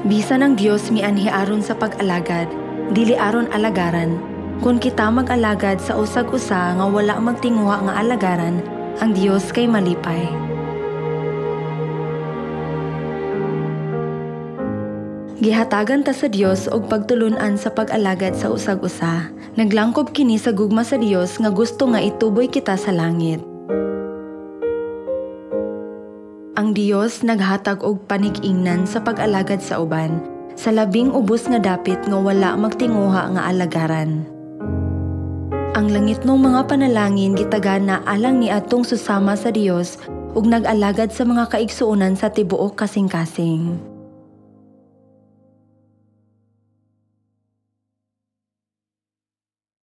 Bisan ang Dios mianhi aron sa pag-alagad, dili aron alagaran. Kung kita mag-alagad sa usag-usa nga wala magtinguha nga alagaran, ang Dios kay malipay. Gihatagan ta sa Dios og pagtulun-an sa pag-alagad sa usag-usa. Naglangkob kini sa gugma sa Dios nga gusto nga ituboy kita sa langit. Ang Dios naghatag og panig-ingnan sa pag-alagad sa uban, sa labing ubos nga dapit nga wala magtinguha nga alagaran. Ang langit ng mga panalangin gitagana alang ni atong susama sa Dios ug nag-alagad sa mga kaigsuonan sa tibuok kasing-kasing.